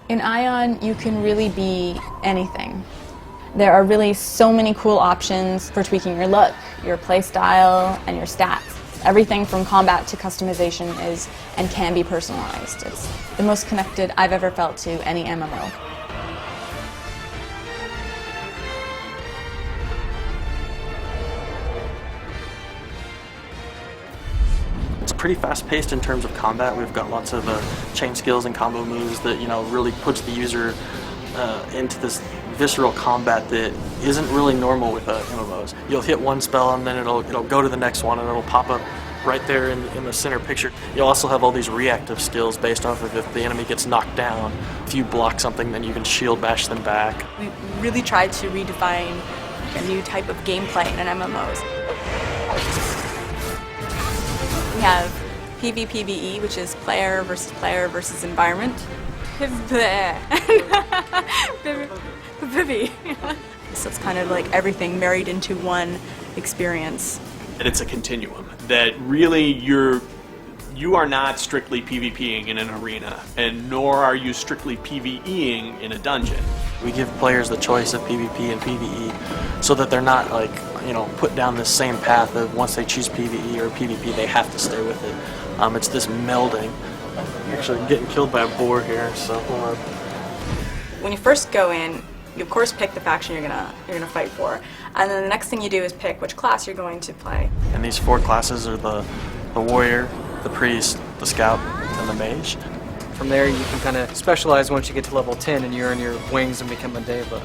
In Aion, you can really be anything. There are really so many cool options for tweaking your look, your play style, and your stats. Everything from combat to customization is and can be personalized. It's the most connected I've ever felt to any MMO. It's pretty fast-paced in terms of combat. We've got lots of chain skills and combo moves that really puts the user into this visceral combat that isn't really normal with MMOs. You'll hit one spell and then it'll go to the next one and it'll pop up right there in the center picture. You'll also have all these reactive skills based off of if the enemy gets knocked down. If you block something, then you can shield bash them back. We really tried to redefine a new type of gameplay in MMOs. We have PvPvE, which is player versus environment. So it's kind of like everything married into one experience. And it's a continuum that really you are not strictly PvPing in an arena, and nor are you strictly PvEing in a dungeon. We give players the choice of PvP and PvE so that they're not put down this same path of once they choose PvE or PvP they have to stay with it. It's this melding. I'm actually getting killed by a boar here, so hold on. When you first go in, you of course pick the faction you're gonna fight for, and then the next thing you do is pick which class you're going to play. And these 4 classes are the warrior, the priest, the scout, and the mage. From there you can kind of specialize once you get to level 10 and you earn your wings and become a Deva.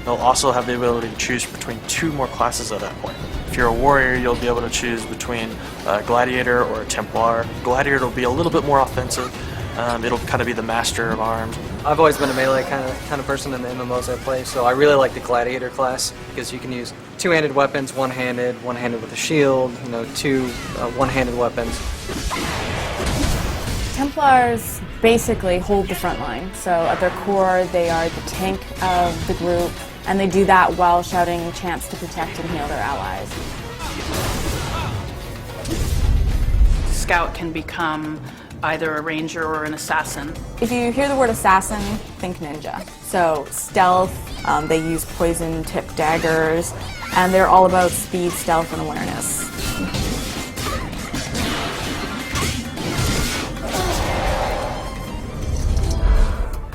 You'll also have the ability to choose between 2 more classes at that point. If you're a warrior, you'll be able to choose between a gladiator or a Templar. Gladiator will be a little bit more offensive. It'll kind of be the master of arms. I've always been a melee kind of person in the MMOs I play, so I really like the gladiator class because you can use 2-handed weapons, one-handed with a shield, 2 one-handed weapons. Templars basically hold the front line. So at their core, they are the tank of the group, and they do that while shouting chants to protect and heal their allies. Scout can become either a ranger or an assassin. If you hear the word assassin, think ninja. So stealth, they use poison-tipped daggers, and they're all about speed, stealth, and awareness.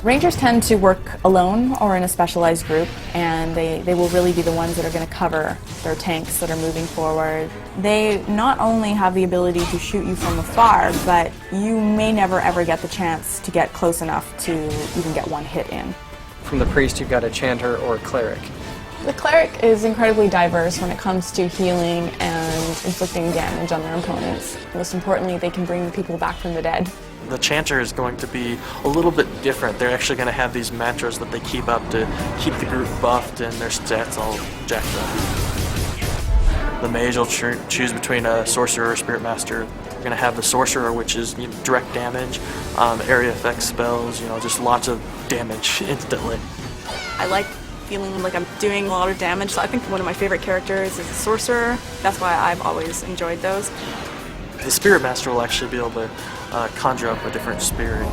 Rangers tend to work alone or in a specialized group, and they will really be the ones that are going to cover their tanks that are moving forward. They not only have the ability to shoot you from afar, but you may never ever get the chance to get close enough to even get one hit in. From the priest, you've got a chanter or a cleric. The cleric is incredibly diverse when it comes to healing and inflicting damage on their opponents. Most importantly, they can bring people back from the dead. The chanter is going to be a little bit different. They're actually going to have these mantras that they keep up to keep the group buffed and their stats all jacked up. The mage will choose between a sorcerer or spirit master. You're going to have the sorcerer, which is direct damage, area effect spells, just lots of damage instantly. I like feeling like I'm doing a lot of damage, so I think one of my favorite characters is a sorcerer. That's why I've always enjoyed those. The spirit master will actually be able to conjure up a different spirit,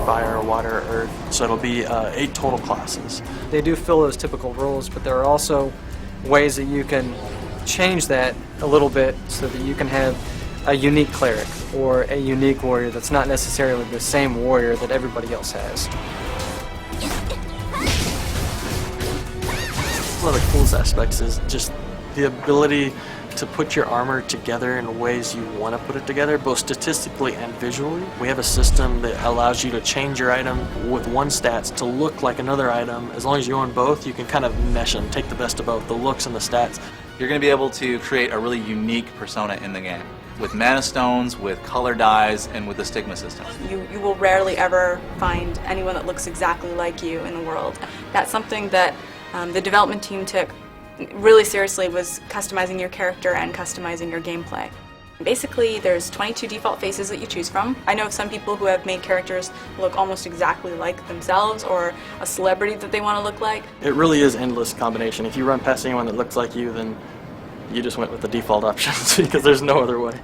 fire, water, earth, so it'll be 8 total classes. They do fill those typical roles, but there are also ways that you can change that a little bit so that you can have a unique cleric or a unique warrior that's not necessarily the same warrior that everybody else has. One of the coolest aspects is just the ability to put your armor together in ways you want to put it together, both statistically and visually. We have a system that allows you to change your item with one stats to look like another item. As long as you own both, you can kind of mesh them, take the best of both, the looks and the stats. You're going to be able to create a really unique persona in the game, with mana stones, with color dyes, and with the stigma system. You will rarely ever find anyone that looks exactly like you in the world. That's something that the development team took really seriously, was customizing your character and customizing your gameplay. Basically, there's 22 default faces that you choose from. I know of some people who have made characters look almost exactly like themselves or a celebrity that they want to look like. It really is endless combination. If you run past anyone that looks like you, then you just went with the default options because there's no other way.